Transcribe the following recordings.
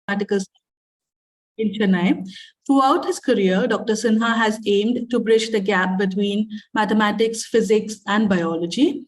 Mathematical in Chennai. Throughout his career, Dr. Sinha has aimed to bridge the gap between mathematics, physics, and biology.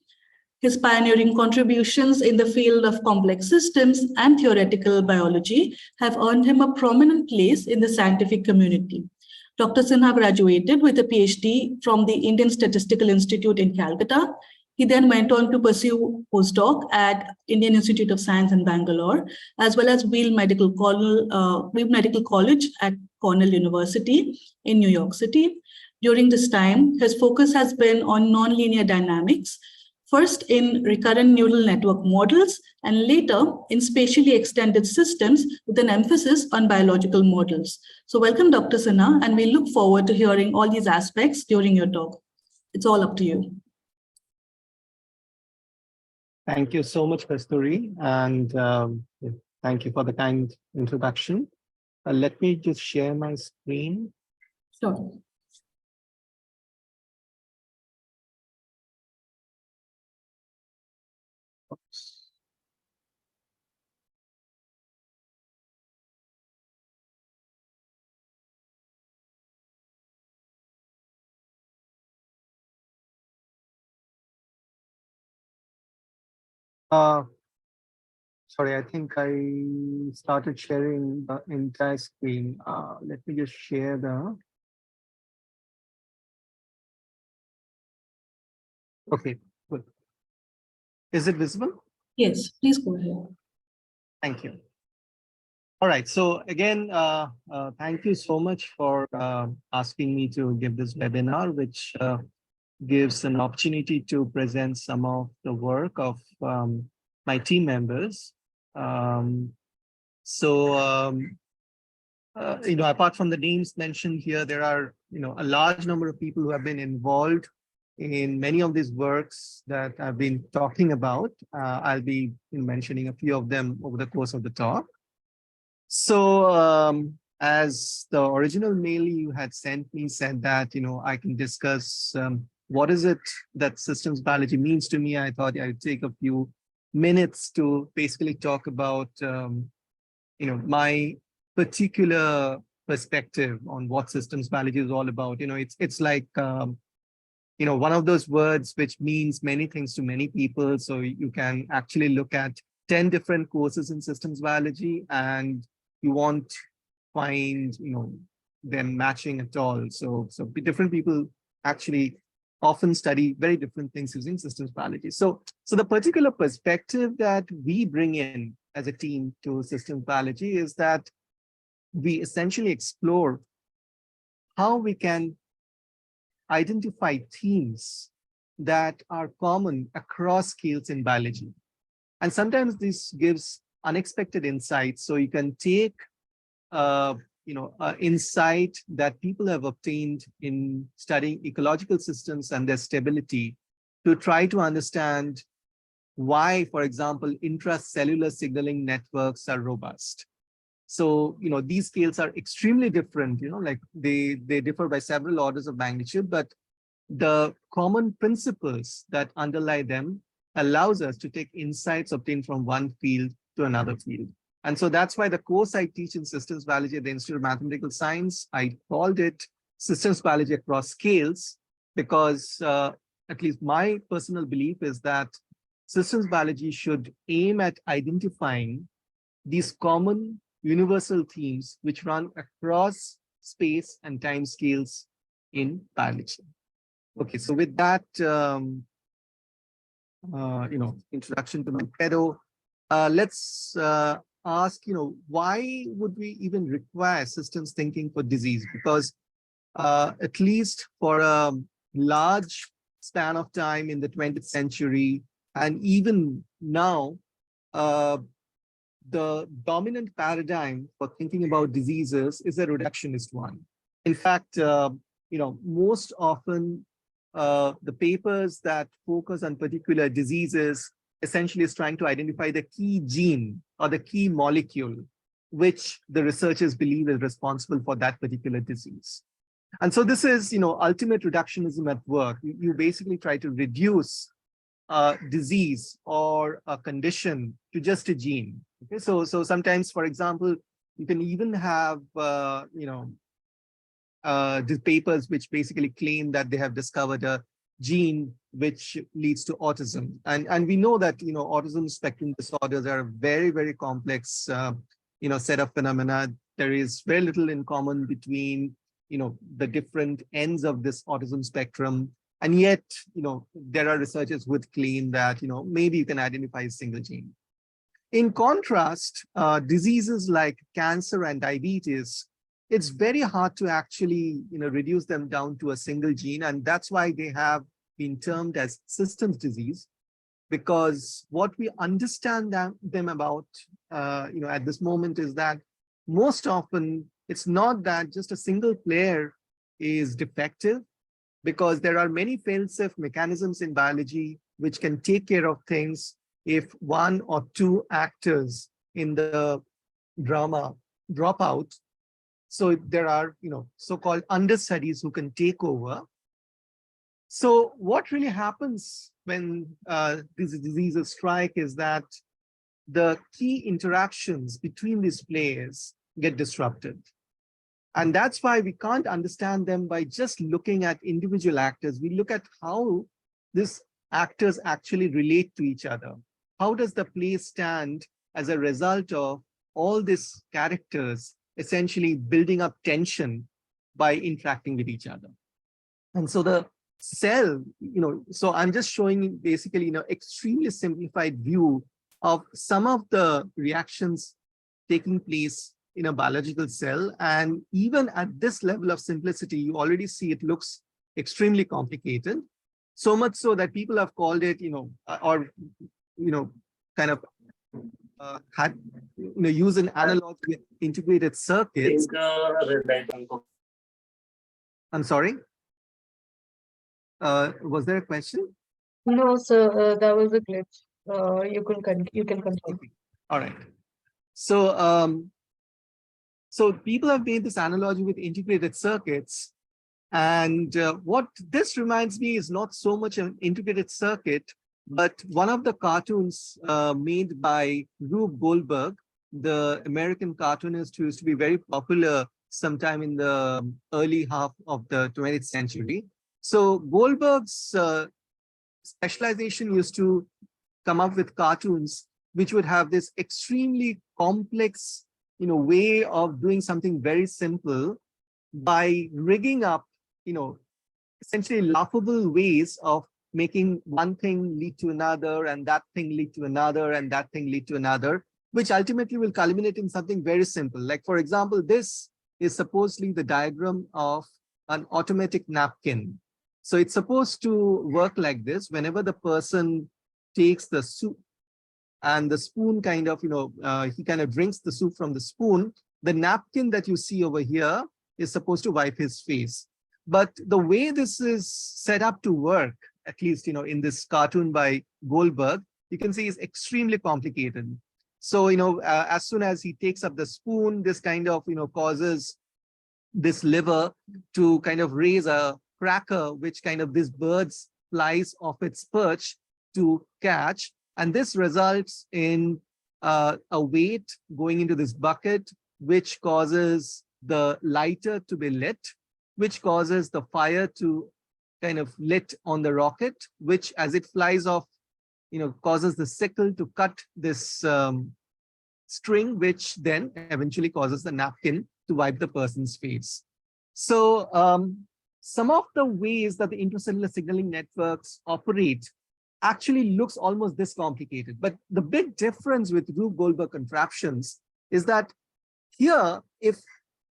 His pioneering contributions in the field of complex systems and theoretical biology have earned him a prominent place in the scientific community. Dr. Sinha graduated with a PhD from the Indian Statistical Institute in Calcutta. He then went on to pursue postdoc at Indian Institute of Science in Bangalore, as well as Weill Medical College at Cornell University in New York City. During this time, his focus has been on nonlinear dynamics, first in recurrent neural network models, and later in spatially extended systems with an emphasis on biological models. So welcome, Dr. Sinha, and we look forward to hearing all these aspects during your talk. It's all up to you. Thank you so much, Kasturi, and thank you for the kind introduction. Let me just share my screen. Sure. Oops. Sorry, I think I started sharing the entire screen. Let me just share the. Okay, good. Is it visible? Yes, please go ahead. Thank you. All right. So again, thank you so much for asking me to give this webinar, which gives an opportunity to present some of the work of my team members. Apart from the names mentioned here, there are, a large number of people who have been involved in many of these works that I've been talking about. I'll be mentioning a few of them over the course of the talk. So as the original mail you had sent me said that, I can discuss what is it that systems biology means to me. I thought I'd take a few minutes to basically talk about, my particular perspective on what systems biology is all about. It's like, one of those words which means many things to many people. So you can actually look at 10 different courses in systems biology and you won't find, them matching at all. So different people actually often study very different things using systems biology. So the particular perspective that we bring in as a team to systems biology is that we essentially explore how we can identify themes that are common across scales in biology. And sometimes this gives unexpected insights. So you can take, insight that people have obtained in studying ecological systems and their stability to try to understand why, for example, intracellular signaling networks are robust. So, these scales are extremely different, like they differ by several orders of magnitude, but the common principles that underlie them allows us to take insights obtained from one field to another field. And so that's why the course I teach in systems biology at the Institute of Mathematical Science, I called it systems biology across scales, because at least my personal belief is that systems biology should aim at identifying these common universal themes which run across space and time scales in biology. Okay, so with that, introduction to my credo, let's ask, why would we even require systems thinking for disease? Because at least for a large span of time in the 20th century, and even now, the dominant paradigm for thinking about diseases is a reductionist one. In fact, most often the papers that focus on particular diseases essentially is trying to identify the key gene or the key molecule which the researchers believe is responsible for that particular disease. And so this is, ultimate reductionism at work. You basically try to reduce disease or a condition to just a gene. Okay, so sometimes, for example, You can even have, the papers which basically claim that they have discovered a gene which leads to autism. And we know that, autism spectrum disorders are a very, very complex, set of phenomena. There is very little in common between, the different ends of this autism spectrum. And yet, there are researchers who would claim that, maybe you can identify a single gene. In contrast, diseases like cancer and diabetes, it's very hard to actually, reduce them down to a single gene. And that's why they have been termed as systems disease, because what we understand them about, at this moment is that most often it's not that just a single player is defective, because there are many fail-safe mechanisms in biology which can take care of things if one or two actors in the drama drop out. So there are, so-called understudies who can take over. So what really happens when these diseases strike is that the key interactions between these players get disrupted. And that's why we can't understand them by just looking at individual actors. We look at how these actors actually relate to each other. How does the play stand as a result of all these characters essentially building up tension by interacting with each other? And so the cell, so I'm just showing basically, extremely simplified view of some of the reactions taking place in a biological cell. And even at this level of simplicity, you already see it looks extremely complicated. So much so that people have called it, kind of use an analog with integrated circuits. I'm sorry. Was there a question? No, sir, that was a glitch. You can continue. Okay. All right. So, so people have made this analogy with integrated circuits. And what this reminds me is not so much an integrated circuit, but one of the cartoons made by Rube Goldberg, the American cartoonist who used to be very popular sometime in the early half of the 20th century. So Goldberg's specialization used to come up with cartoons which would have this extremely complex, way of doing something very simple by rigging up, essentially laughable ways of making one thing lead to another, and that thing lead to another, and that thing lead to another, which ultimately will culminate in something very simple. Like, for example, this is supposedly the diagram of an automatic napkin. So it's supposed to work like this. Whenever the person takes the soup and the spoon kind of, he kind of drinks the soup from the spoon, the napkin that you see over here is supposed to wipe his face. But the way this is set up to work, at least, in this cartoon by Goldberg, you can see is extremely complicated. So, as soon as he takes up the spoon, this kind of, causes this lever to kind of raise a cracker, which kind of this bird flies off its perch to catch. And this results in a weight going into this bucket, which causes the lighter to be lit, which causes the fire to kind of lit on the rocket, which as it flies off, causes the sickle to cut this string, which then eventually causes the napkin to wipe the person's face. So some of the ways that the intracellular signaling networks operate actually looks almost this complicated. But the big difference with Rube Goldberg contraptions is that here, if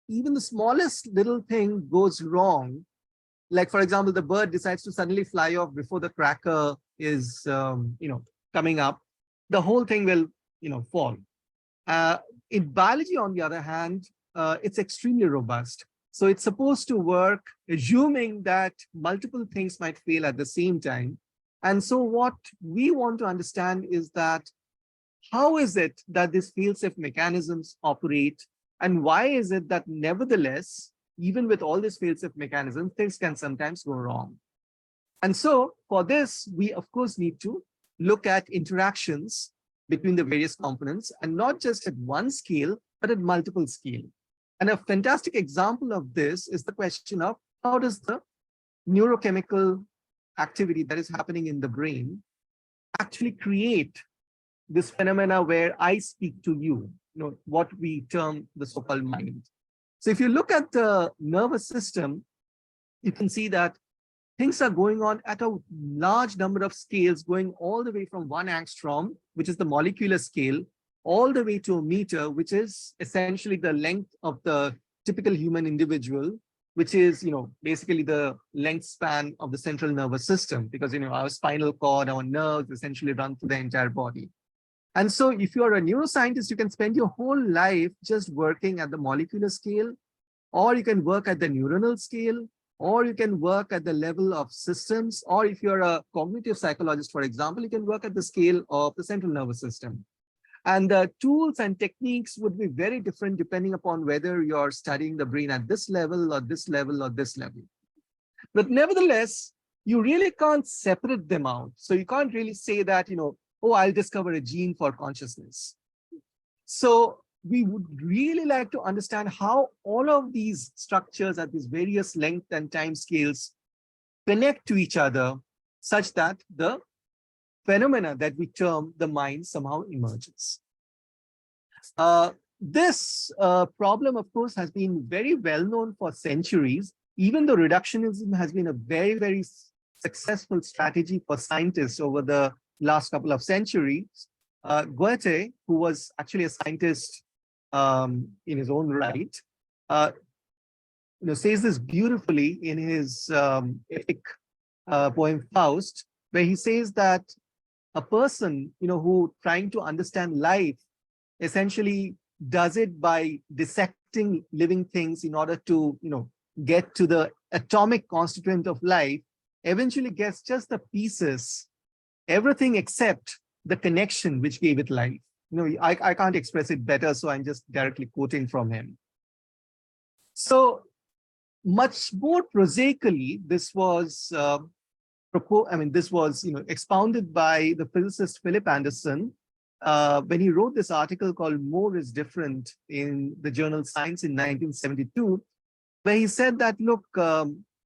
even the smallest little thing goes wrong, like, for example, the bird decides to suddenly fly off before the cracker is, coming up, the whole thing will, fall. In biology, on the other hand, it's extremely robust. So it's supposed to work, assuming that multiple things might fail at the same time. And so what we want to understand is that how is it that these fail-safe mechanisms operate, and why is it that nevertheless, even with all these fail-safe mechanisms, things can sometimes go wrong? And so for this, we of course need to look at interactions between the various components, and not just at one scale, but at multiple scale. And a fantastic example of this is the question of how does the neurochemical activity that is happening in the brain actually create this phenomena where I speak to you, what we term the so-called mind. So if you look at the nervous system, you can see that things are going on at a large number of scales, going all the way from 1 angstrom, which is the molecular scale, all the way to a meter, which is essentially the length of the typical human individual, which is, basically the length span of the central nervous system, because, our spinal cord, our nerves essentially run through the entire body. And so if you're a neuroscientist, you can spend your whole life just working at the molecular scale, or you can work at the neuronal scale, or you can work at the level of systems, or if you're a cognitive psychologist, for example, you can work at the scale of the central nervous system. And the tools and techniques would be very different depending upon whether you're studying the brain at this level or this level or this level. But nevertheless, you really can't separate them out. So you can't really say that, oh, I'll discover a gene for consciousness. So we would really like to understand how all of these structures at these various length and time scales connect to each other such that the phenomena that we term the mind somehow emerges. This problem, of course, has been very well known for centuries, even though reductionism has been a very, very successful strategy for scientists over the last couple of centuries. Goethe, who was actually a scientist in his own right, says this beautifully in his epic poem Faust, where he says that a person, who trying to understand life essentially does it by dissecting living things in order to, get to the atomic constituent of life, eventually gets just the pieces, everything except the connection which gave it life. I can't express it better, so I'm just directly quoting from him. So much more prosaically, this was expounded by the physicist Philip Anderson when he wrote this article called More is Different in the journal Science in 1972, where he said that, look,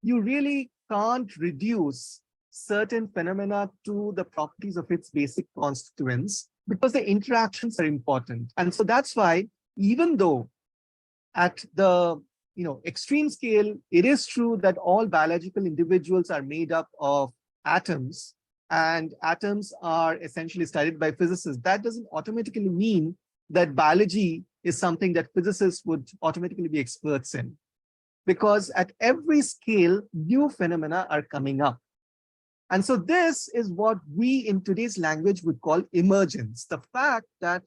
you really can't reduce certain phenomena to the properties of its basic constituents because the interactions are important. And so that's why, even though at the extreme scale, it is true that all biological individuals are made up of atoms, and atoms are essentially studied by physicists. That doesn't automatically mean that biology is something that physicists would automatically be experts in, because at every scale, new phenomena are coming up. And so this is what we in today's language would call emergence, the fact that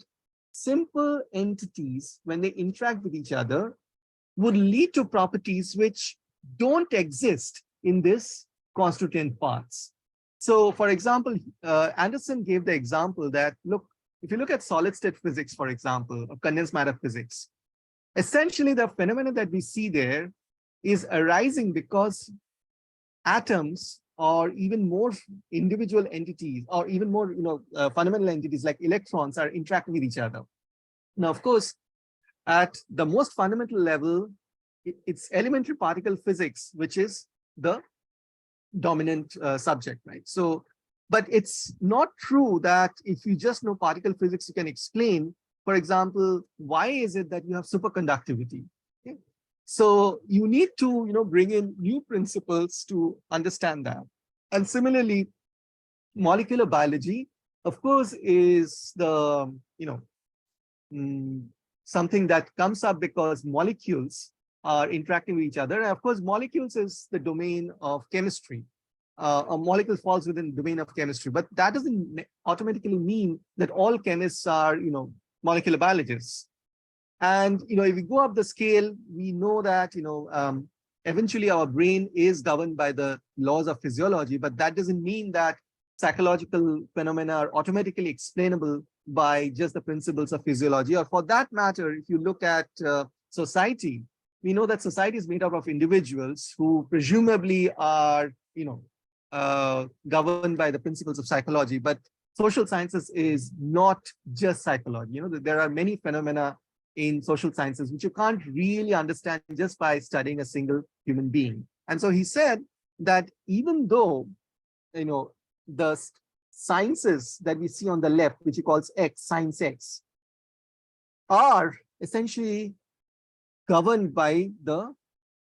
simple entities, when they interact with each other, would lead to properties which don't exist in this constituent parts. So, for example, Anderson gave the example that, look, if you look at solid-state physics, for example, or condensed matter physics, essentially the phenomena that we see there is arising because atoms or even more individual entities or even more fundamental entities like electrons are interacting with each other. Now, of course, at the most fundamental level, it's elementary particle physics, which is the dominant subject, right? So, but it's not true that if you just know particle physics, you can explain, for example, why is it that you have superconductivity? Okay? So you need to, bring in new principles to understand that. And similarly, molecular biology, of course, is the, something that comes up because molecules are interacting with each other. And of course, molecules is the domain of chemistry. A molecule falls within the domain of chemistry, but that doesn't automatically mean that all chemists are, molecular biologists. And, if we go up the scale, we know that, eventually our brain is governed by the laws of physiology, but that doesn't mean that psychological phenomena are automatically explainable by just the principles of physiology. Or for that matter, if you look at society, we know that society is made up of individuals who presumably are, governed by the principles of psychology, but social sciences is not just psychology. There are many phenomena in social sciences, which you can't really understand just by studying a single human being. And so he said that even though, the sciences that we see on the left, which he calls X, science X, are essentially governed by the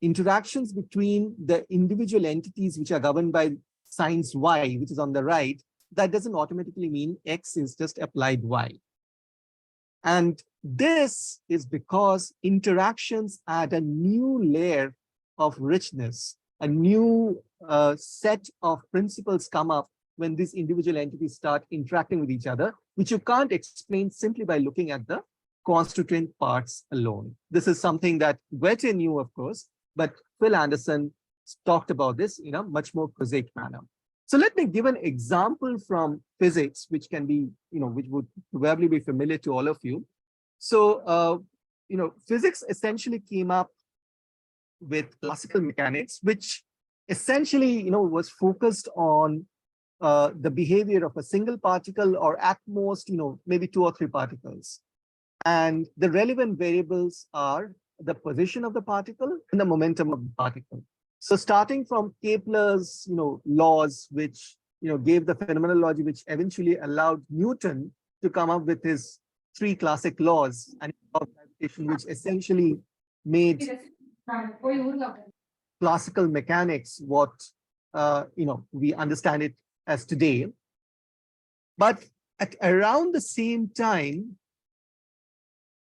interactions between the individual entities which are governed by science Y, which is on the right, that doesn't automatically mean X is just applied Y. And this is because interactions add a new layer of richness, a new set of principles come up when these individual entities start interacting with each other, which you can't explain simply by looking at the constituent parts alone. This is something that Goethe knew, of course, but Phil Anderson talked about this in a much more prosaic manner. So let me give an example from physics, which can be, which would probably be familiar to all of you. So, physics essentially came up with classical mechanics, which essentially, was focused on the behavior of a single particle, or at most, maybe 2 or 3 particles. And the relevant variables are the position of the particle and the momentum of the particle. So starting from Kepler's, laws, which, gave the phenomenology, which eventually allowed Newton to come up with his 3 classic laws and gravitation, which essentially made classical mechanics what, we understand it as today. But at around the same time,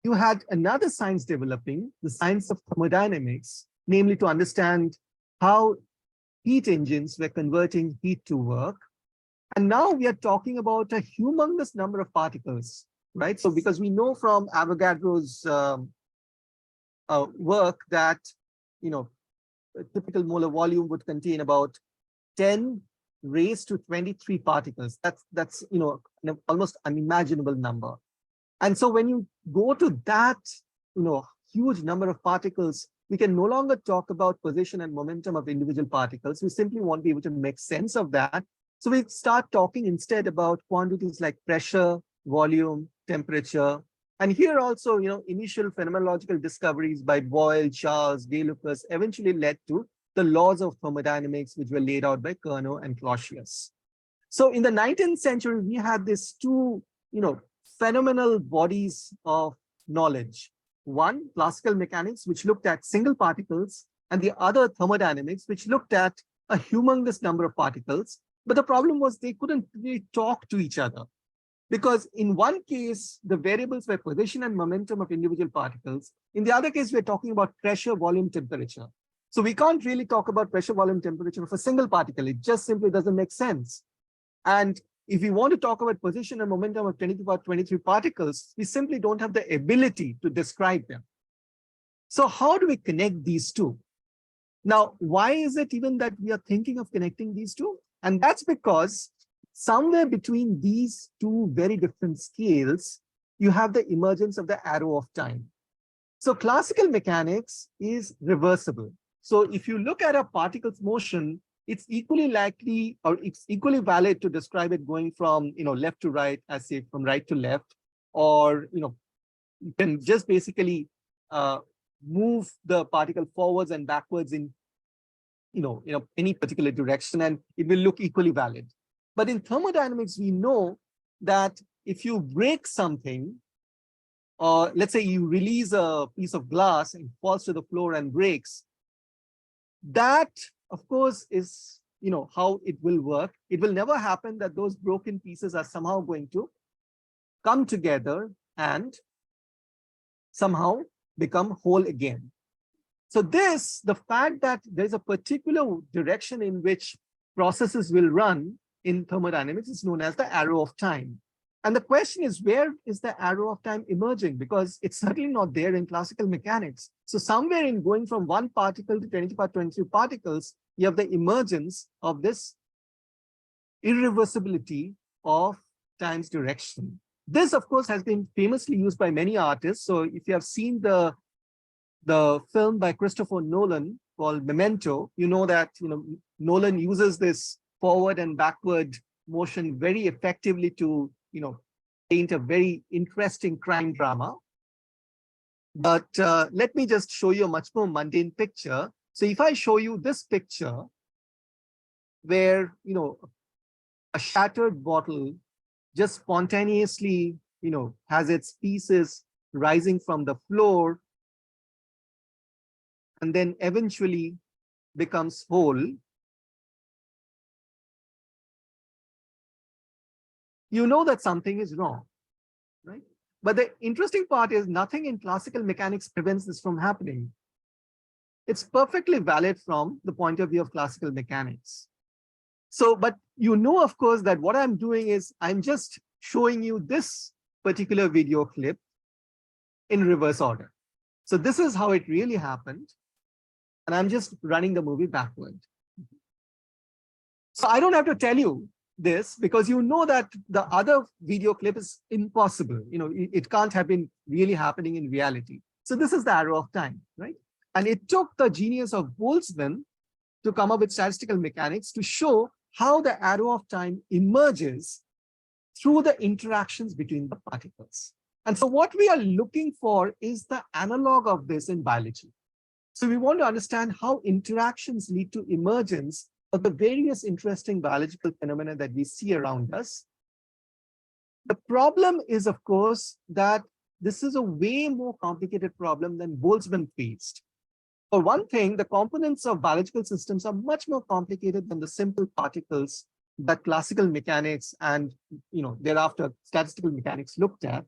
you had another science developing, the science of thermodynamics, namely to understand how heat engines were converting heat to work. And now we are talking about a humongous number of particles, right? So because we know from Avogadro's work that, a typical molar volume would contain about 10 raised to 23 particles. That's an almost unimaginable number. And so when you go to that, huge number of particles, we can no longer talk about position and momentum of individual particles. We simply want to be able to make sense of that. So we start talking instead about quantities like pressure, volume, temperature. And here also, initial phenomenological discoveries by Boyle, Charles, De Lucas eventually led to the laws of thermodynamics, which were laid out by Carnot and Clausius. So in the 19th century, we had these 2, phenomenal bodies of knowledge. One, classical mechanics, which looked at single particles, and the other, thermodynamics, which looked at a humongous number of particles. But the problem was they couldn't really talk to each other, because in one case, the variables were position and momentum of individual particles. In the other case, we're talking about pressure, volume, temperature. So we can't really talk about pressure, volume, temperature of a single particle. It just simply doesn't make sense. And if we want to talk about position and momentum of 23 particles, we simply don't have the ability to describe them. So how do we connect these two? Now, why is it even that we are thinking of connecting these two? And that's because somewhere between these 2 very different scales, you have the emergence of the arrow of time. So classical mechanics is reversible. So if you look at a particle's motion, it's equally likely, or it's equally valid to describe it going from, left to right, as say from right to left, or, you can just basically move the particle forwards and backwards in, any particular direction, and it will look equally valid. But in thermodynamics, we know that if you break something, or let's say you release a piece of glass and falls to the floor and breaks, that, of course, is, how it will work. It will never happen that those broken pieces are somehow going to come together and somehow become whole again. So the fact that there's a particular direction in which processes will run in thermodynamics is known as the arrow of time. And the question is, where is the arrow of time emerging? Because it's certainly not there in classical mechanics. So somewhere in going from 1 particle to 23 particles, you have the emergence of this irreversibility of time's direction. This, of course, has been famously used by many artists. So if you have seen the film by Christopher Nolan called Memento, you know that Nolan uses this forward and backward motion very effectively to paint a very interesting crime drama. But let me just show you a much more mundane picture. So if I show you this picture where, a shattered bottle just spontaneously, has its pieces rising from the floor and then eventually becomes whole, you know that something is wrong, right? But the interesting part is nothing in classical mechanics prevents this from happening. It's perfectly valid from the point of view of classical mechanics. So, but of course, that what I'm doing is I'm just showing you this particular video clip in reverse order. So this is how it really happened. And I'm just running the movie backward. So I don't have to tell you this because you know that the other video clip is impossible. It can't have been really happening in reality. So this is the arrow of time, right? And it took the genius of Boltzmann to come up with statistical mechanics to show how the arrow of time emerges through the interactions between the particles. And so what we are looking for is the analog of this in biology. So we want to understand how interactions lead to emergence of the various interesting biological phenomena that we see around us. The problem is, of course, that this is a way more complicated problem than Boltzmann faced. For one thing, the components of biological systems are much more complicated than the simple particles that classical mechanics and thereafter statistical mechanics looked at.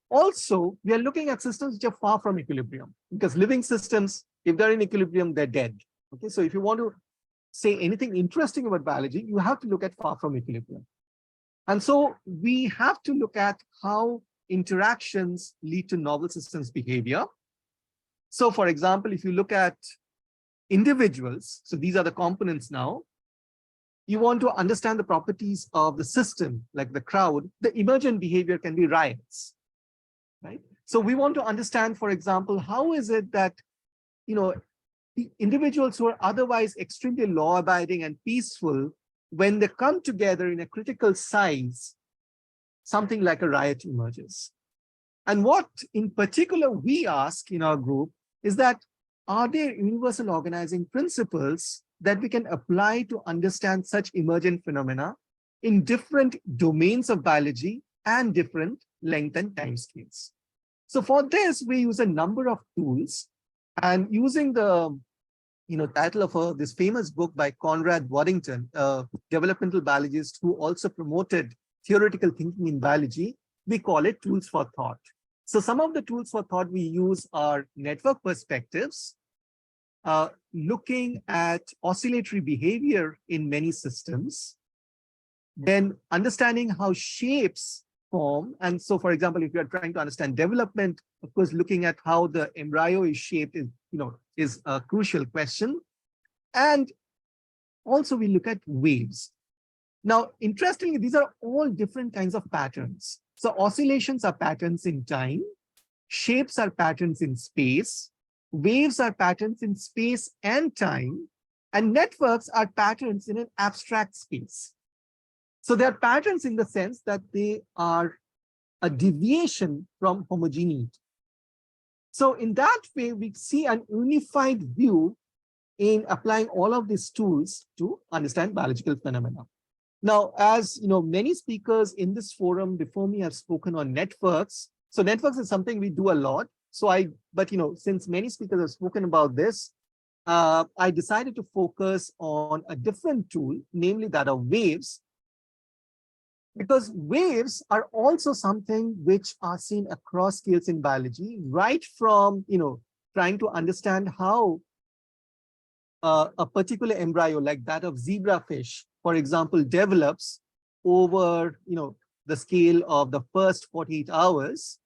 Also, we are looking at systems which are far from equilibrium, because living systems, if they're in equilibrium, they're dead. Okay, so if you want to say anything interesting about biology, you have to look at far from equilibrium. And so we have to look at how interactions lead to novel systems behavior. So for example, if you look at individuals, so these are the components now, you want to understand the properties of the system, like the crowd, the emergent behavior can be riots, right? So we want to understand, for example, how is it that, the individuals who are otherwise extremely law-abiding and peaceful, when they come together in a critical size, something like a riot emerges. And what in particular we ask in our group is that, are there universal organizing principles that we can apply to understand such emergent phenomena in different domains of biology and different length and time scales? So for this, we use a number of tools, and using the title of this famous book by Conrad Waddington, a developmental biologist who also promoted theoretical thinking in biology, we call it tools for thought. So some of the tools for thought we use are network perspectives, looking at oscillatory behavior in many systems, then understanding how shapes form. And so, for example, if you are trying to understand development, of course, looking at how the embryo is shaped is a crucial question. And also we look at waves. Now, interestingly, these are all different kinds of patterns. So oscillations are patterns in time, shapes are patterns in space, waves are patterns in space and time, and networks are patterns in an abstract space. So they are patterns in the sense that they are a deviation from homogeneity. So in that way, we see an unified view in applying all of these tools to understand biological phenomena. Now, as many speakers in this forum before me have spoken on networks. So networks is something we do a lot. But since many speakers have spoken about this, I decided to focus on a different tool, namely that of waves, because waves are also something which are seen across scales in biology, right from trying to understand how a particular embryo like that of zebrafish, for example, develops over the scale of the first 48 hours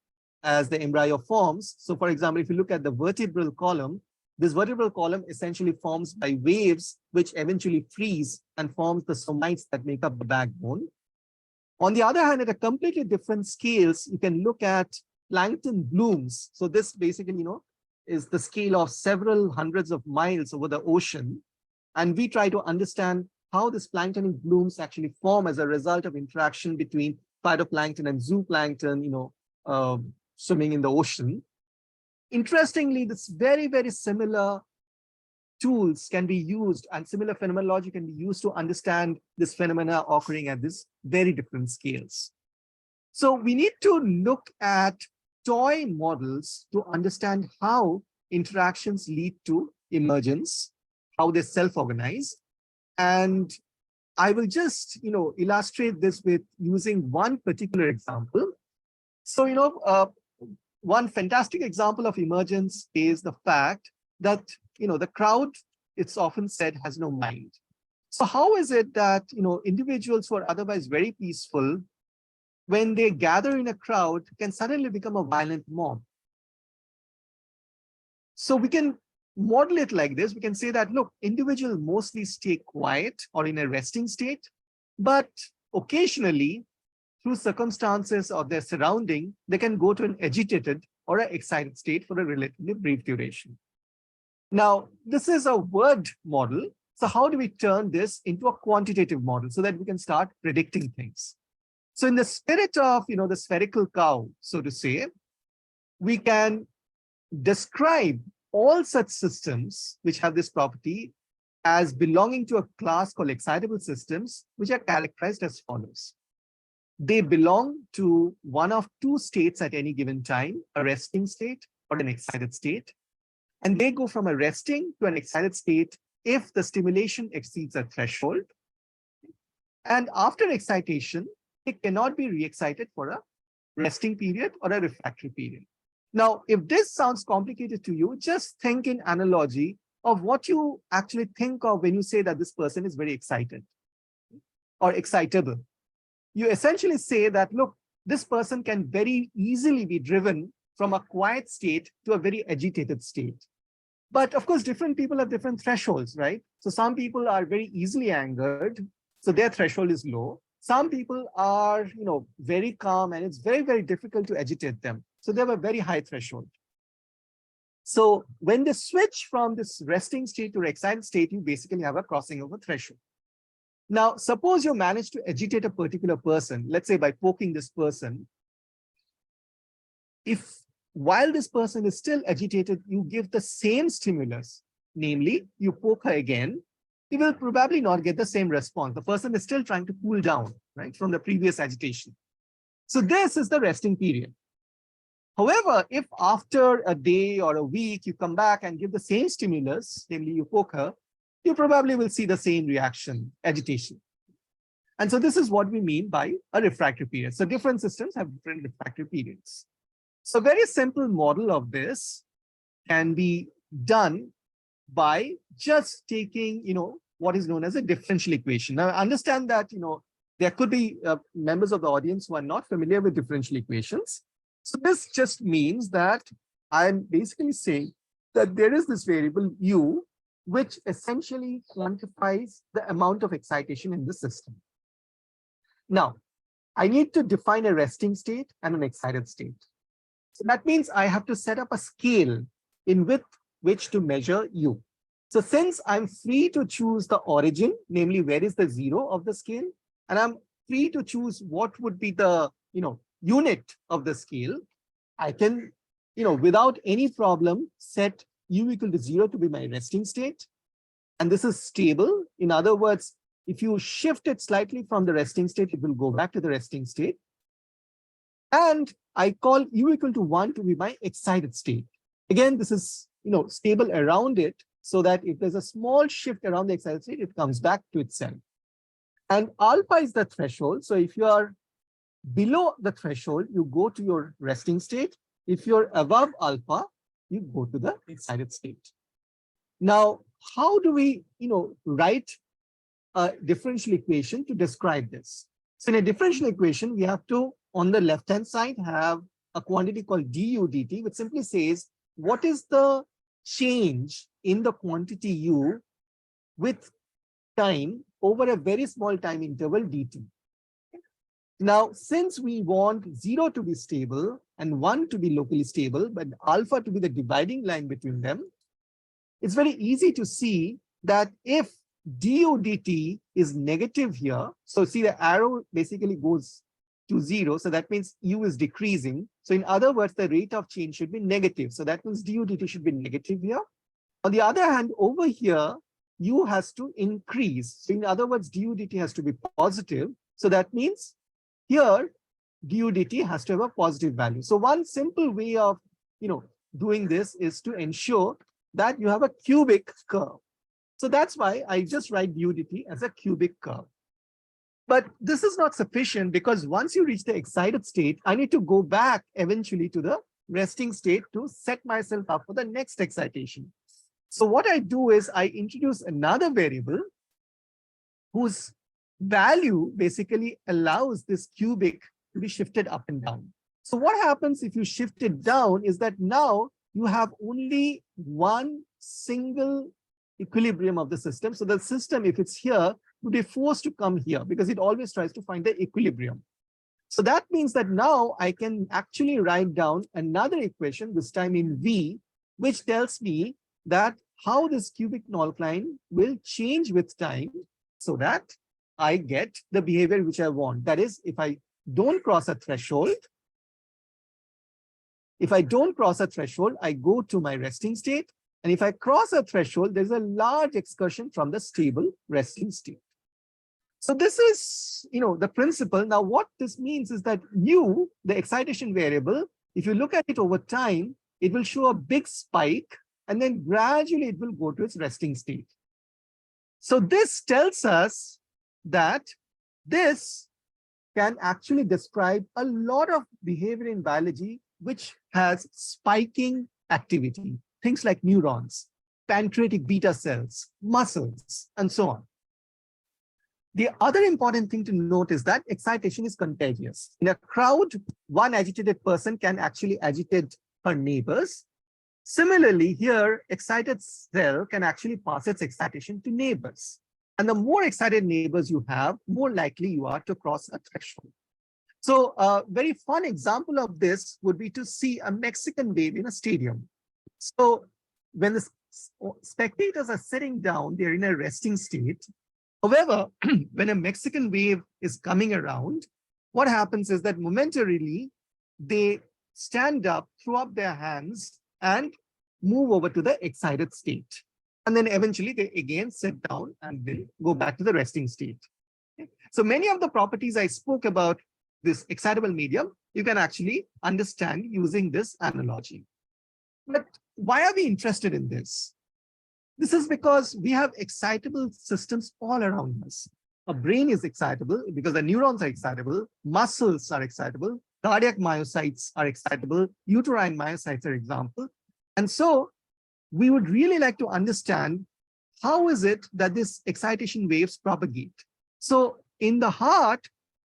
as the embryo forms. So for example, if you look at the vertebral column, this vertebral column essentially forms by waves which eventually freeze and forms the somites that make up the backbone. On the other hand, at a completely different scales, you can look at plankton blooms. So this basically, is the scale of several hundreds of miles over the ocean. And we try to understand how these planktonic blooms actually form as a result of interaction between phytoplankton and zooplankton, swimming in the ocean. Interestingly, this very, very similar tools can be used and similar phenomenology can be used to understand this phenomena occurring at this very different scales. So we need to look at toy models to understand how interactions lead to emergence, how they self-organize. And I will just, illustrate this with using one particular example. So, one fantastic example of emergence is the fact that, the crowd, it's often said, has no mind. So how is it that, individuals who are otherwise very peaceful, when they gather in a crowd, can suddenly become a violent mob? So we can model it like this. We can say that, look, individuals mostly stay quiet or in a resting state, but occasionally, through circumstances or their surrounding, they can go to an agitated or an excited state for a relatively brief duration. Now, this is a word model. So how do we turn this into a quantitative model so that we can start predicting things? So in the spirit of, the spherical cow, so to say, we can describe all such systems which have this property as belonging to a class called excitable systems, which are characterized as follows. They belong to one of two states at any given time, a resting state or an excited state. And they go from a resting to an excited state if the stimulation exceeds a threshold. And after excitation, it cannot be re-excited for a resting period or a refractory period. Now, if this sounds complicated to you, just think in analogy of what you actually think of when you say that this person is very excited or excitable. You essentially say that, look, this person can very easily be driven from a quiet state to a very agitated state. But of course, different people have different thresholds, right? So some people are very easily angered, so their threshold is low. Some people are, very calm, and it's very, very difficult to agitate them. So they have a very high threshold. So when they switch from this resting state to excited state, you basically have a crossing of a threshold. Now, suppose you manage to agitate a particular person, let's say by poking this person. If while this person is still agitated, you give the same stimulus, namely you poke her again, you will probably not get the same response. The person is still trying to cool down, right, from the previous agitation. So this is the resting period. However, if after a day or a week, you come back and give the same stimulus, namely you poke her, you probably will see the same reaction, agitation. And so this is what we mean by a refractory period. So different systems have different refractory periods. So a very simple model of this can be done by just taking, what is known as a differential equation. Now, understand that, there could be members of the audience who are not familiar with differential equations. So this just means that I'm basically saying that there is this variable u, which essentially quantifies the amount of excitation in the system. Now, I need to define a resting state and an excited state. So that means I have to set up a scale in which to measure u. So since I'm free to choose the origin, namely where is the zero of the scale, and I'm free to choose what would be the unit of the scale, I can, without any problem, set u equal to 0 to be my resting state. And this is stable. In other words, if you shift it slightly from the resting state, it will go back to the resting state. And I call u equal to 1 to be my excited state. Again, this is stable around it, so that if there's a small shift around the excited state, it comes back to itself. And alpha is the threshold. So if you are below the threshold, you go to your resting state. If you're above alpha, you go to the excited state. Now, how do we write a differential equation to describe this? So in a differential equation, we have to, on the left-hand side, have a quantity called du dt, which simply says what is the change in the quantity u with time over a very small time interval dt. Now, since we want 0 to be stable and 1 to be locally stable, but alpha to be the dividing line between them, it's very easy to see that if du dt is negative here, so see the arrow basically goes to 0. So that means U is decreasing. So in other words, the rate of change should be negative. So that means du dt should be negative here. On the other hand, over here, U has to increase. So in other words, du dt has to be positive. So that means here, du dt has to have a positive value. So one simple way of, doing this is to ensure that you have a cubic curve. So that's why I just write du dt as a cubic curve. But this is not sufficient, because once you reach the excited state, I need to go back eventually to the resting state to set myself up for the next excitation. So what I do is I introduce another variable whose value basically allows this cubic to be shifted up and down. So what happens if you shift it down is that now you have only one single equilibrium of the system. So the system, if it's here, would be forced to come here because it always tries to find the equilibrium. So that means that now I can actually write down another equation, this time in V, which tells me that how this cubic line will change with time so that I get the behavior which I want. That is, if I don't cross a threshold, I go to my resting state. And if I cross a threshold, there's a large excursion from the stable resting state. So this is, the principle. Now, what this means is that U, the excitation variable, if you look at it over time, it will show a big spike, and then gradually it will go to its resting state. So this tells us that this can actually describe a lot of behavior in biology which has spiking activity. Things like neurons, pancreatic beta cells, muscles, and so on. The other important thing to note is that excitation is contagious. In a crowd, one agitated person can actually agitate her neighbors. Similarly, here, excited cell can actually pass its excitation to neighbors. And the more excited neighbors you have, more likely you are to cross a threshold. So a very fun example of this would be to see a Mexican wave in a stadium. So when the spectators are sitting down, they're in a resting state. However, when a Mexican wave is coming around, what happens is that momentarily they stand up, throw up their hands, and move over to the excited state. And then eventually they again sit down and then go back to the resting state. Okay? So many of the properties I spoke about this excitable medium, you can actually understand using this analogy. But why are we interested in this? This is because we have excitable systems all around us. Our brain is excitable because the neurons are excitable, muscles are excitable, cardiac myocytes are excitable, uterine myocytes are example. And so we would really like to understand how is it that these excitation waves propagate. So in the heart,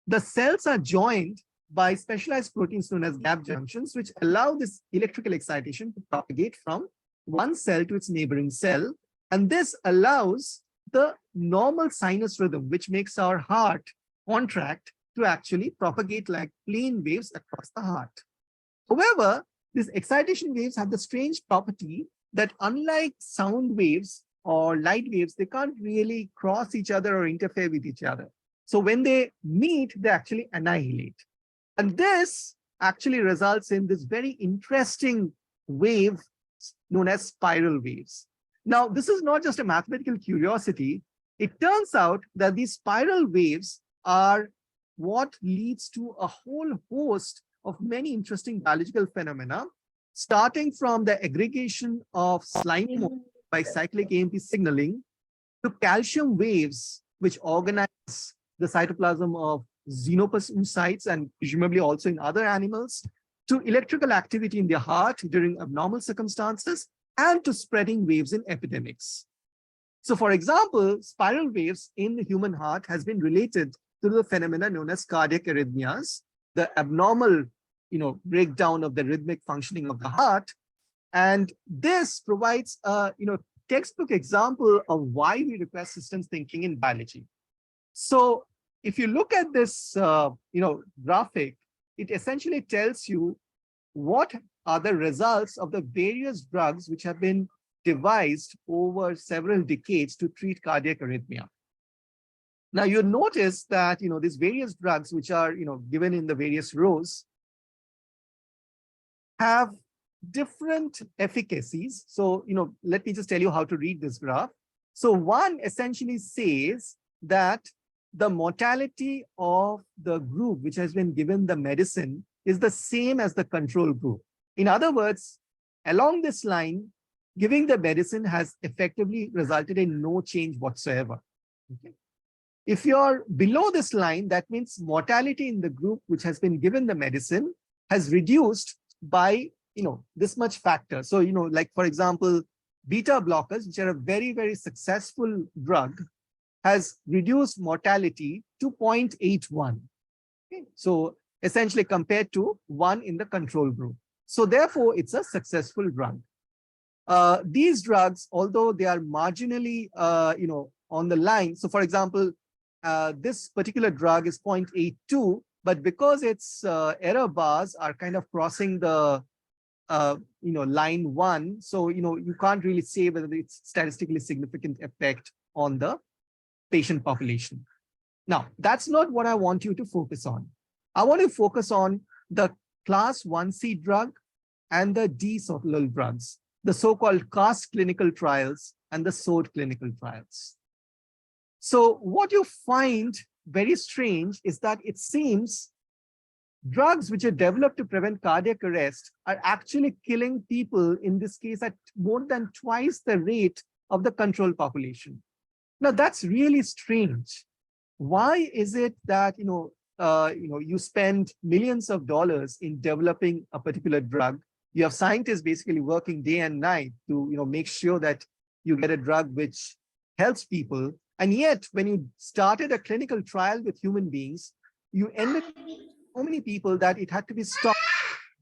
the cells are joined by specialized proteins known as gap junctions, which allow this electrical excitation to propagate from one cell to its neighboring cell. And this allows the normal sinus rhythm, which makes our heart contract, to actually propagate like plane waves across the heart. However, these excitation waves have the strange property that unlike sound waves or light waves, they can't really cross each other or interfere with each other. So when they meet, they actually annihilate. And this actually results in this very interesting wave known as spiral waves. Now, this is not just a mathematical curiosity. It turns out that these spiral waves are what leads to a whole host of many interesting biological phenomena, starting from the aggregation of slime by cyclic AMP signaling to calcium waves, which organize the cytoplasm of xenopus oocytes and presumably also in other animals, to electrical activity in the heart during abnormal circumstances, and to spreading waves in epidemics. So for example, spiral waves in the human heart has been related to the phenomena known as cardiac arrhythmias, the abnormal breakdown of the rhythmic functioning of the heart. And this provides a textbook example of why we require systems thinking in biology. So if you look at this graphic, it essentially tells you what are the results of the various drugs which have been devised over several decades to treat cardiac arrhythmia. Now you notice that, these various drugs which are, given in the various rows have different efficacies. So, let me just tell you how to read this graph. So one essentially says that the mortality of the group which has been given the medicine is the same as the control group. In other words, along this line, giving the medicine has effectively resulted in no change whatsoever. Okay. If you're below this line, that means mortality in the group which has been given the medicine has reduced by, this much factor. So, like, for example, beta blockers, which are a very, very successful drug, has reduced mortality to 0.81. Okay. So essentially compared to 1 in the control group. So therefore, it's a successful drug. These drugs, although they are marginally, on the line. So for example, this particular drug is 0.82, but because its error bars are kind of crossing the line 1, so you can't really say whether it's statistically significant effect on the patient population. Now, that's not what I want you to focus on. I want to focus on the class 1C drug and the D-sortilol drugs, the so-called CAST clinical trials and the SOAD clinical trials. So what you find very strange is that it seems drugs which are developed to prevent cardiac arrest are actually killing people, in this case, at more than twice the rate of the control population. Now, that's really strange. Why is it that, you spend millions of dollars in developing a particular drug? You have scientists basically working day and night to, make sure that you get a drug which helps people. And yet, when you started a clinical trial with human beings, you ended up with so many people that it had to be stopped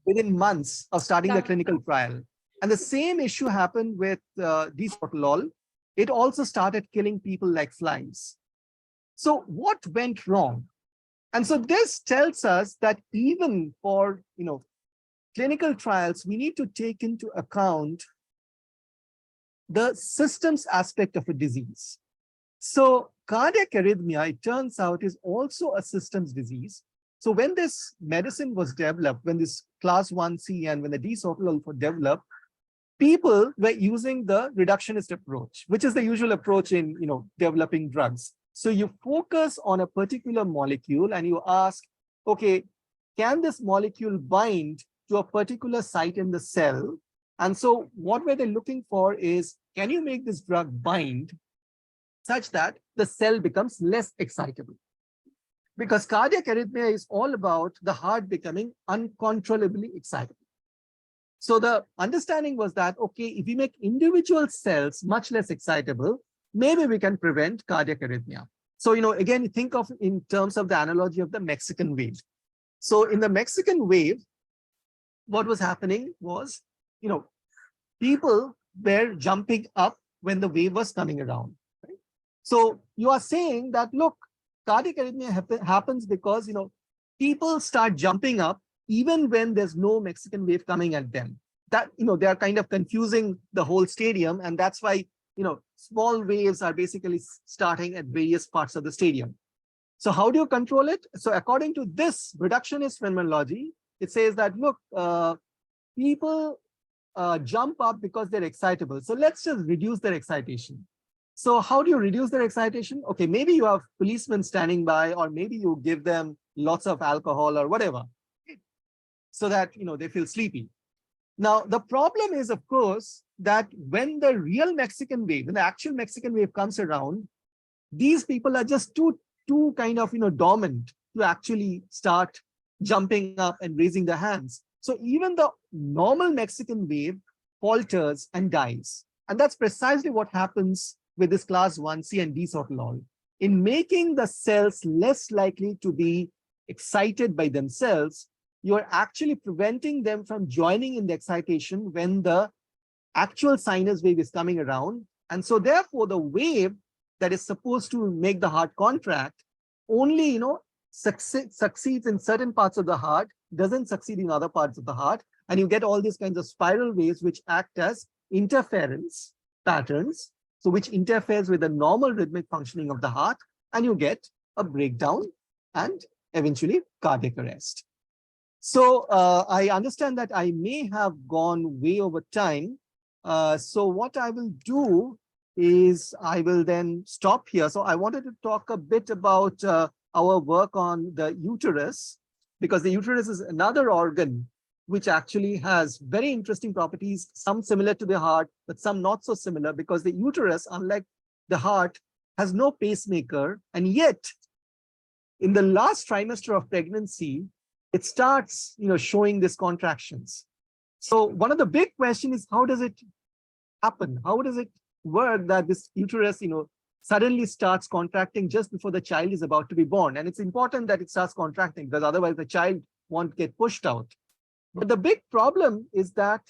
within months of starting the clinical trial. And the same issue happened with D-sortilol. It also started killing people like flies. So what went wrong? And so this tells us that even for, clinical trials, we need to take into account the systems aspect of a disease. So cardiac arrhythmia, it turns out, is also a systems disease. So when this medicine was developed, when this class 1C and when the D-sortilol were developed, people were using the reductionist approach, which is the usual approach in, developing drugs. So you focus on a particular molecule and you ask, okay, can this molecule bind to a particular site in the cell? And so what were they looking for is, can you make this drug bind such that the cell becomes less excitable? Because cardiac arrhythmia is all about the heart becoming uncontrollably excitable. So the understanding was that, okay, if we make individual cells much less excitable, maybe we can prevent cardiac arrhythmia. So, again, think of in terms of the analogy of the Mexican wave. So in the Mexican wave, what was happening was, people were jumping up when the wave was coming around. Right? So you are saying that, look, cardiac arrhythmia happens because, people start jumping up even when there's no Mexican wave coming at them. That, they are kind of confusing the whole stadium. And that's why, small waves are basically starting at various parts of the stadium. So how do you control it? So according to this reductionist phenomenology, it says that, look, people jump up because they're excitable. So let's just reduce their excitation. So how do you reduce their excitation? Okay, maybe you have policemen standing by, or maybe you give them lots of alcohol or whatever, so that, they feel sleepy. Now, the problem is, of course, that when the real Mexican wave, when the actual Mexican wave comes around, these people are just too kind of, dormant to actually start jumping up and raising their hands. So even the normal Mexican wave falters and dies. And that's precisely what happens with this class 1C and D-sortilol. In making the cells less likely to be excited by themselves, you're actually preventing them from joining in the excitation when the actual sinus wave is coming around. And so therefore, the wave that is supposed to make the heart contract only, succeeds in certain parts of the heart, doesn't succeed in other parts of the heart. And you get all these kinds of spiral waves which act as interference patterns, so which interferes with the normal rhythmic functioning of the heart. and you get a breakdown and eventually cardiac arrest. So I understand that I may have gone way over time. So what I will do is I will then stop here. So I wanted to talk a bit about our work on the uterus, because the uterus is another organ which actually has very interesting properties, some similar to the heart, but some not so similar, because the uterus, unlike the heart, has no pacemaker. And yet, in the last trimester of pregnancy, it starts, showing these contractions. So one of the big questions is, how does it happen? How does it work that this uterus, suddenly starts contracting just before the child is about to be born? And it's important that it starts contracting, because otherwise the child won't get pushed out. But the big problem is that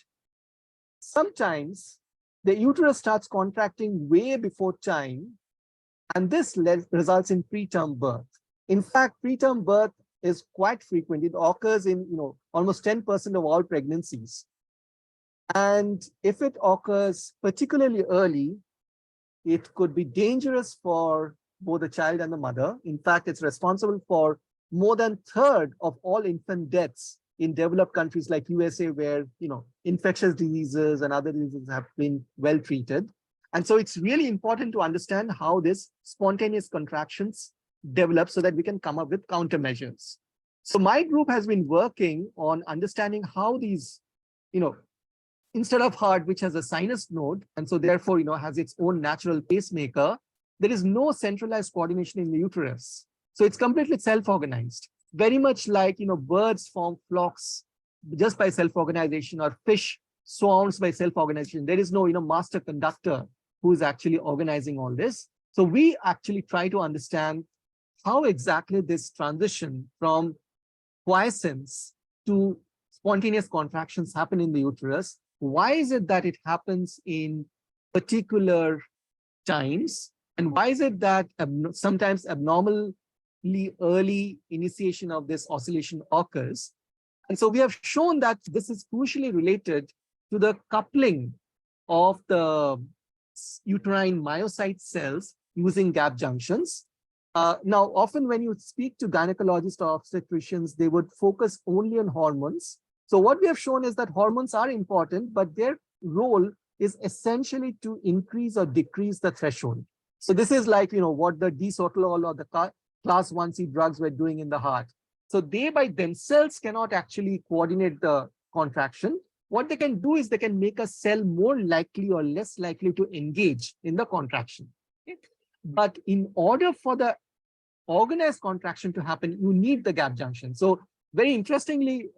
sometimes the uterus starts contracting way before time, and this results in preterm birth. In fact, preterm birth is quite frequent. It occurs in almost 10% of all pregnancies. And if it occurs particularly early, it could be dangerous for both the child and the mother. In fact, it's responsible for more than a third of all infant deaths in developed countries like USA, where infectious diseases and other diseases have been well treated. And so it's really important to understand how this spontaneous contractions develop so that we can come up with countermeasures. So my group has been working on understanding how these, instead of heart, which has a sinus node, and so therefore, has its own natural pacemaker, there is no centralized coordination in the uterus. So it's completely self-organized, very much like, birds form flocks just by self-organization, or fish swarms by self-organization. There is no, master conductor who is actually organizing all this. So we actually try to understand how exactly this transition from quiescence to spontaneous contractions happen in the uterus. Why is it that it happens in particular times? And why is it that sometimes abnormally early initiation of this oscillation occurs? And so we have shown that this is crucially related to the coupling of the uterine myocyte cells using gap junctions. Now, often when you speak to gynecologists or obstetricians, they would focus only on hormones. So what we have shown is that hormones are important, but their role is essentially to increase or decrease the threshold. So this is like, what the desotalol or the class 1C drugs were doing in the heart. So they by themselves cannot actually coordinate the contraction. What they can do is they can make a cell more likely or less likely to engage in the contraction. Okay? But in order for the organized contraction to happen, you need the gap junction. So very interestingly,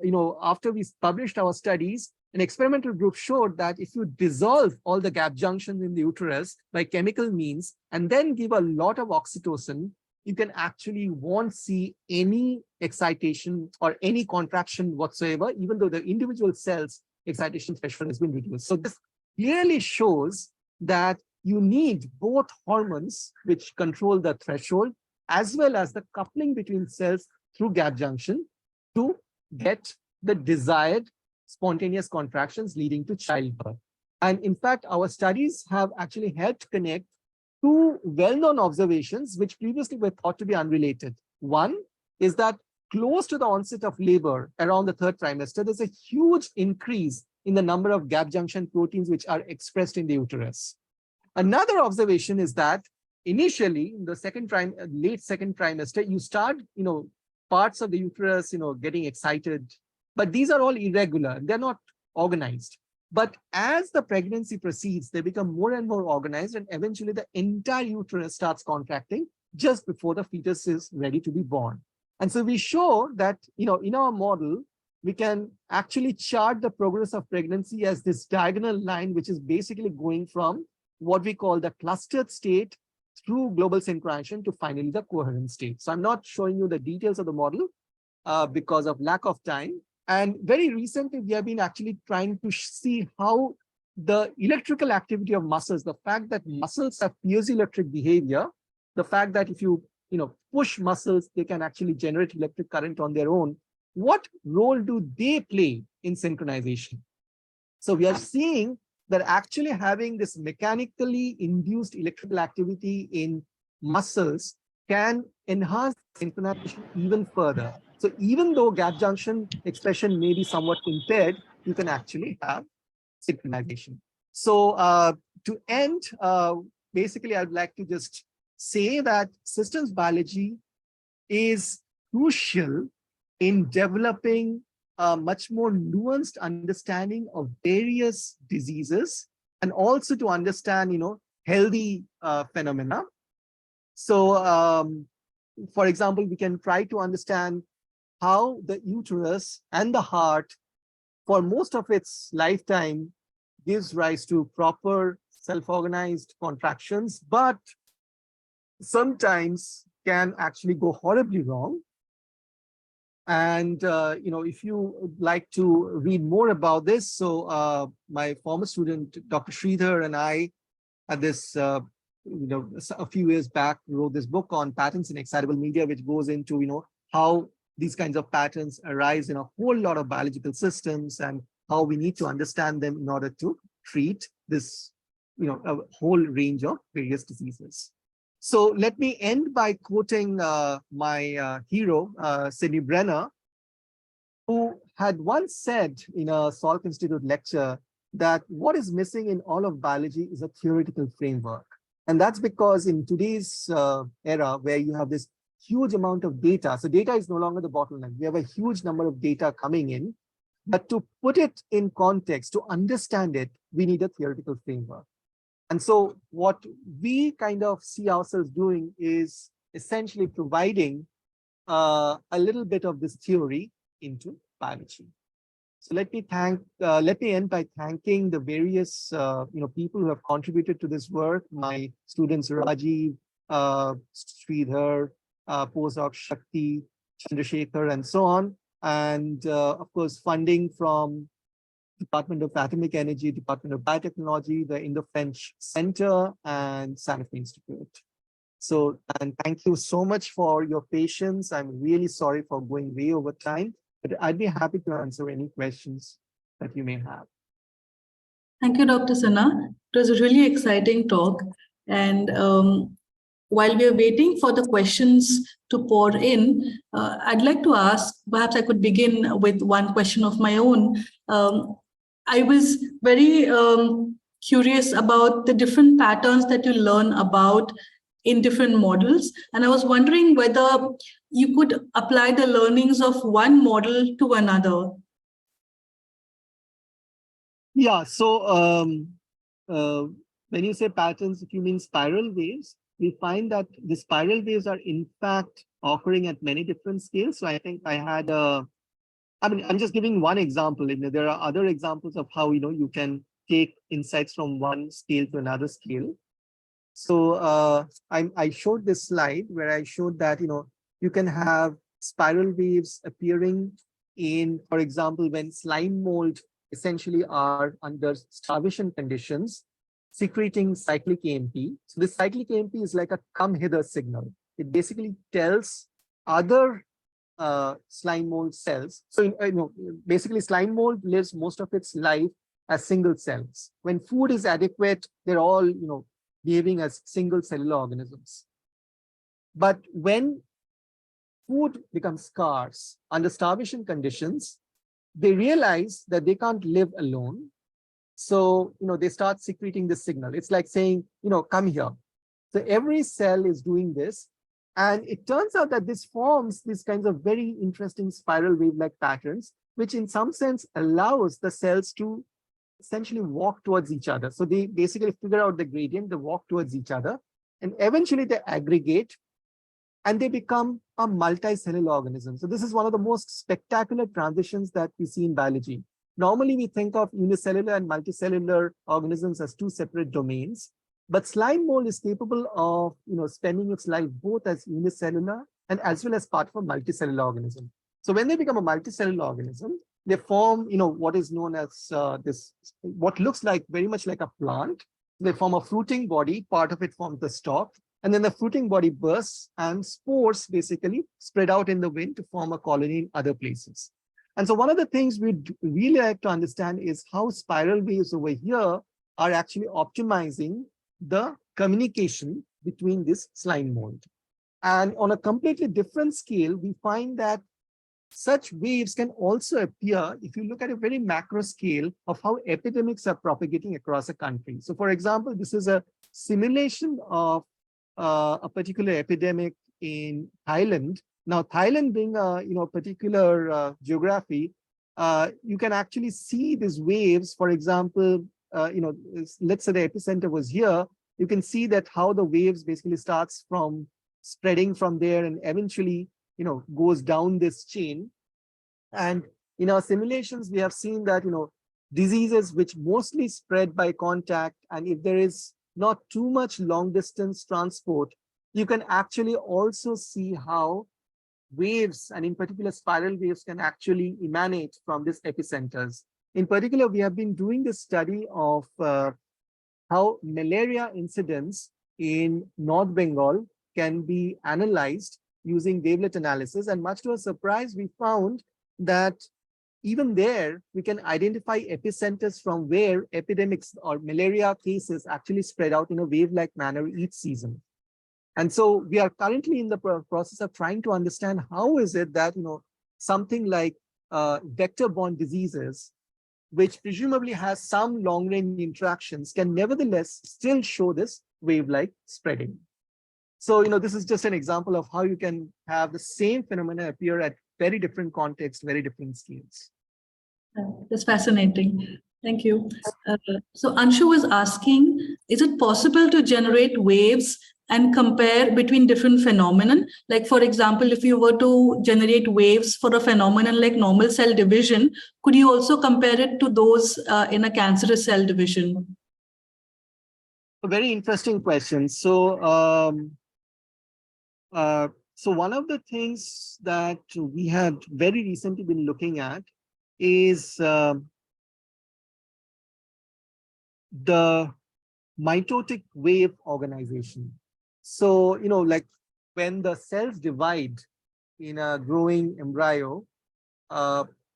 after we published our studies, an experimental group showed that if you dissolve all the gap junctions in the uterus by chemical means and then give a lot of oxytocin, you can actually won't see any excitation or any contraction whatsoever, even though the individual cells excitation threshold has been reduced. So this clearly shows that you need both hormones, which control the threshold, as well as the coupling between cells through gap junction to get the desired spontaneous contractions leading to childbirth. And in fact, our studies have actually helped connect two well-known observations which previously were thought to be unrelated. One is that close to the onset of labor, around the third trimester, there's a huge increase in the number of gap junction proteins which are expressed in the uterus. Another observation is that initially in the late second trimester, you start, parts of the uterus, getting excited, but these are all irregular. They're not organized. But as the pregnancy proceeds, they become more and more organized, and eventually the entire uterus starts contracting just before the fetus is ready to be born. And so we show that, in our model, we can actually chart the progress of pregnancy as this diagonal line, which is basically going from what we call the clustered state through global synchronization to finally the coherent state. So I'm not showing you the details of the model because of lack of time. And very recently, we have been actually trying to see how the electrical activity of muscles, the fact that muscles have piezoelectric behavior, the fact that if you push muscles, they can actually generate electric current on their own. What role do they play in synchronization? So we are seeing that actually having this mechanically induced electrical activity in muscles can enhance synchronization even further. So even though gap junction expression may be somewhat impaired, you can actually have synchronization. So to end, basically, I'd like to just say that systems biology is crucial in developing a much more nuanced understanding of various diseases, and also to understand, healthy phenomena. So, for example, we can try to understand how the uterus and the heart, for most of its lifetime, gives rise to proper self-organized contractions, but sometimes can actually go horribly wrong. And if you would like to read more about this, so my former student, Dr. Sridhar, and I at this, a few years back, wrote this book on patterns in excitable media, which goes into, how these kinds of patterns arise in a whole lot of biological systems and how we need to understand them in order to treat this, a whole range of various diseases. So let me end by quoting my hero, Sidney Brenner, who had once said in a Salk Institute lecture that what is missing in all of biology is a theoretical framework. And that's because in today's era, where you have this huge amount of data, so data is no longer the bottleneck. We have a huge number of data coming in, but to put it in context, to understand it, we need a theoretical framework. And so what we kind of see ourselves doing is essentially providing a little bit of this theory into biology. So let me end by thanking the various people who have contributed to this work. My students Rajiv, Sridhar, postdoc Shakti, Chandrasekhar, and so on. And of course, funding from Department of Atomic Energy, Department of Biotechnology, the Indo-French Center, and Sanofi Institute. So, and thank you so much for your patience. I'm really sorry for going way over time, but I'd be happy to answer any questions that you may have. Thank you, Dr. Sinha. It was a really exciting talk. And while we are waiting for the questions to pour in, I'd like to ask, perhaps I could begin with one question of my own. I was very curious about the different patterns that you learn about in different models. And I was wondering whether you could apply the learnings of one model to another. Yeah, so when you say patterns, if you mean spiral waves, we find that the spiral waves are in fact occurring at many different scales. So I think I had I'm just giving one example. There are other examples of how you can take insights from one scale to another scale. So I showed this slide where I showed that you can have spiral waves appearing in, for example, when slime mold essentially are under starvation conditions, secreting cyclic AMP. So this cyclic AMP is like a come hither signal. It basically tells other slime mold cells. So basically slime mold lives most of its life as single cells. When food is adequate, they're all behaving as single cellular organisms. But when food becomes scarce under starvation conditions, they realize that they can't live alone. So they start secreting this signal. It's like saying, come here. So every cell is doing this. And it turns out that this forms these kinds of very interesting spiral wave-like patterns, which in some sense allows the cells to essentially walk towards each other. So they basically figure out the gradient, they walk towards each other, and eventually they aggregate and they become a multicellular organism. So this is one of the most spectacular transitions that we see in biology. Normally we think of unicellular and multicellular organisms as two separate domains. But slime mold is capable of spending its life both as unicellular and as well as part of a multicellular organism. So when they become a multicellular organism, they form what is known as what looks like very much like a plant. They form a fruiting body, part of it forms the stalk, and then the fruiting body bursts and spores basically spread out in the wind to form a colony in other places. And so one of the things we'd really like to understand is how spiral waves over here are actually optimizing the communication between this slime mold. And on a completely different scale, we find that such waves can also appear if you look at a very macro scale of how epidemics are propagating across a country. So for example, this is a simulation of a particular epidemic in Thailand. Now, Thailand being a particular geography, you can actually see these waves. For example, let's say the epicenter was here. You can see that how the waves basically starts from spreading from there and eventually goes down this chain. And in our simulations, we have seen that diseases which mostly spread by contact, and if there is not too much long distance transport, you can actually also see how waves, and in particular spiral waves, can actually emanate from these epicenters. In particular, we have been doing this study of how malaria incidence in North Bengal can be analyzed using wavelet analysis. And much to our surprise, we found that even there, we can identify epicenters from where epidemics or malaria cases actually spread out in a wave-like manner each season. And so we are currently in the process of trying to understand how is it that something like vector-borne diseases, which presumably has some long-range interactions, can nevertheless still show this wave-like spreading. So, this is just an example of how you can have the same phenomena appear at very different contexts, very different scales. That's fascinating. Thank you. So Anshu was asking, is it possible to generate waves and compare between different phenomenon? Like, for example, if you were to generate waves for a phenomenon like normal cell division, could you also compare it to those in a cancerous cell division? A very interesting question. So, so one of the things that we had very recently been looking at is the mitotic wave organization. So, like when the cells divide in a growing embryo,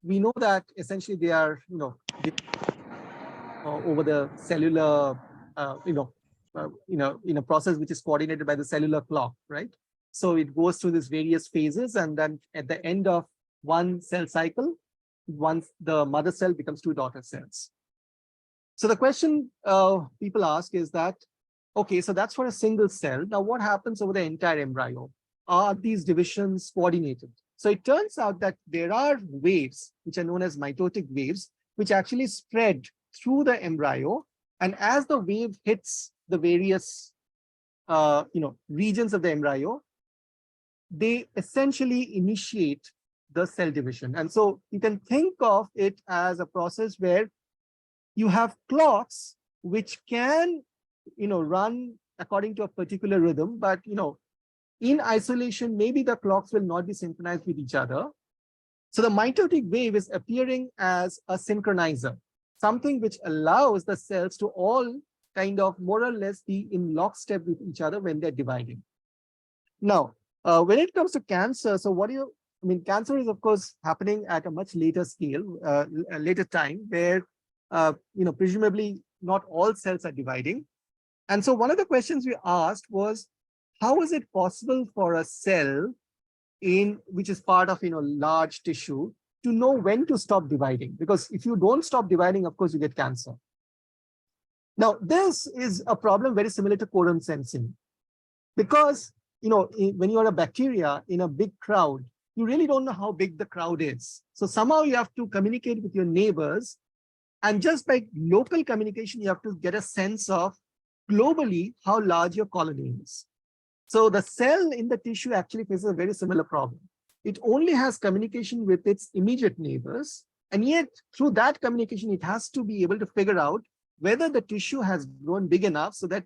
we know that essentially they are, over the cellular, in a process which is coordinated by the cellular clock, right? So it goes through these various phases, and then at the end of one cell cycle, once the mother cell becomes two daughter cells. So the question people ask is that, okay, so that's for a single cell. Now what happens over the entire embryo? Are these divisions coordinated? So it turns out that there are waves, which are known as mitotic waves, which actually spread through the embryo. And as the wave hits the various regions of the embryo, they essentially initiate the cell division. And so you can think of it as a process where you have clocks which can run according to a particular rhythm, but in isolation, maybe the clocks will not be synchronized with each other. So the mitotic wave is appearing as a synchronizer, something which allows the cells to all kind of more or less be in lockstep with each other when they're dividing. Now, when it comes to cancer, so cancer is of course happening at a much later scale, a later time where, presumably not all cells are dividing. And so one of the questions we asked was, how is it possible for a cell which is part of large tissue to know when to stop dividing? Because if you don't stop dividing, of course you get cancer. Now this is a problem very similar to quorum sensing, because when you are a bacteria in a big crowd, you really don't know how big the crowd is. So somehow you have to communicate with your neighbors, and just by local communication you have to get a sense of globally how large your colony is. So the cell in the tissue actually faces a very similar problem. It only has communication with its immediate neighbors, and yet through that communication, it has to be able to figure out whether the tissue has grown big enough so that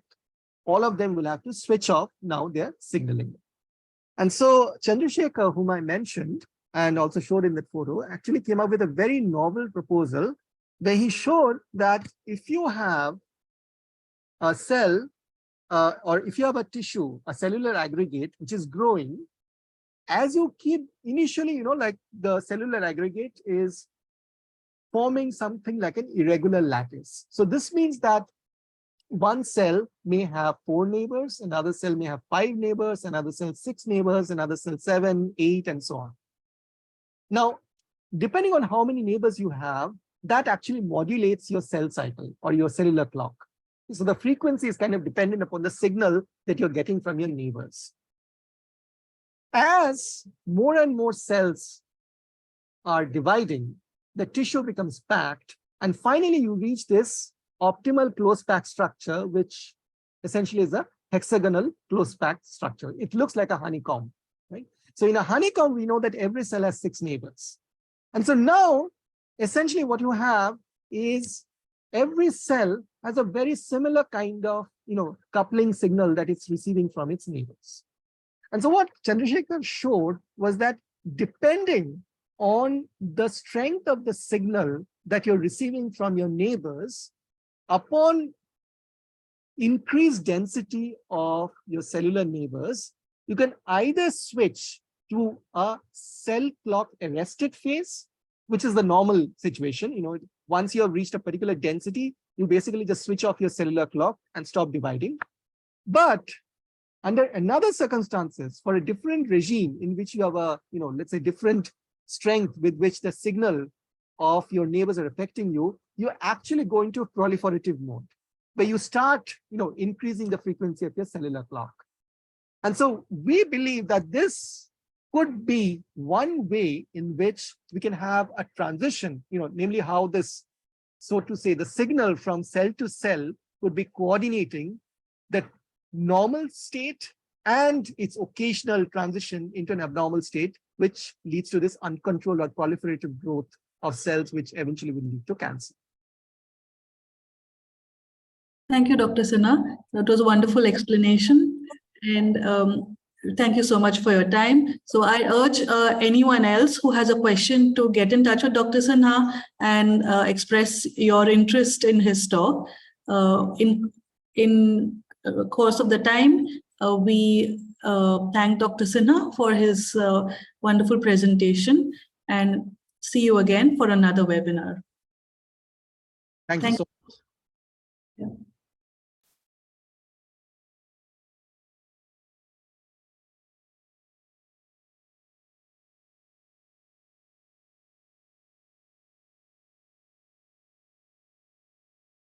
all of them will have to switch off now their signaling. And so Chandrasekhar, whom I mentioned and also showed in that photo, actually came up with a very novel proposal where he showed that if you have a cell, or if you have a tissue, a cellular aggregate, which is growing, as you keep initially, like the cellular aggregate is forming something like an irregular lattice. So this means that one cell may have 4 neighbors, another cell may have 5 neighbors, another cell 6 neighbors, another cell 7, 8, and so on. Now, depending on how many neighbors you have, that actually modulates your cell cycle or your cellular clock. So the frequency is kind of dependent upon the signal that you're getting from your neighbors. As more and more cells are dividing, the tissue becomes packed, and finally you reach this optimal close packed structure, which essentially is a hexagonal close packed structure. It looks like a honeycomb, right? So in a honeycomb, we know that every cell has 6 neighbors. And so now, essentially what you have is every cell has a very similar kind of, coupling signal that it's receiving from its neighbors. And so what Chandrasekhar showed was that depending on the strength of the signal that you're receiving from your neighbors, upon increased density of your cellular neighbors, you can either switch to a cell clock arrested phase, which is the normal situation. Once you have reached a particular density, you basically just switch off your cellular clock and stop dividing. But under another circumstances, for a different regime in which you have a, let's say different strength with which the signal of your neighbors are affecting you, you're actually going to proliferative mode, where you start, increasing the frequency of your cellular clock. And so we believe that this could be one way in which we can have a transition, namely how this, so to say, the signal from cell to cell would be coordinating the normal state and its occasional transition into an abnormal state, which leads to this uncontrolled or proliferative growth of cells, which eventually will lead to cancer. Thank you, Dr. Sinha. That was a wonderful explanation. And thank you so much for your time. So I urge anyone else who has a question to get in touch with Dr. Sinha and express your interest in his talk. In the course of the time, we thank Dr. Sinha for his wonderful presentation, and see you again for another webinar. Thank you so much. Yeah.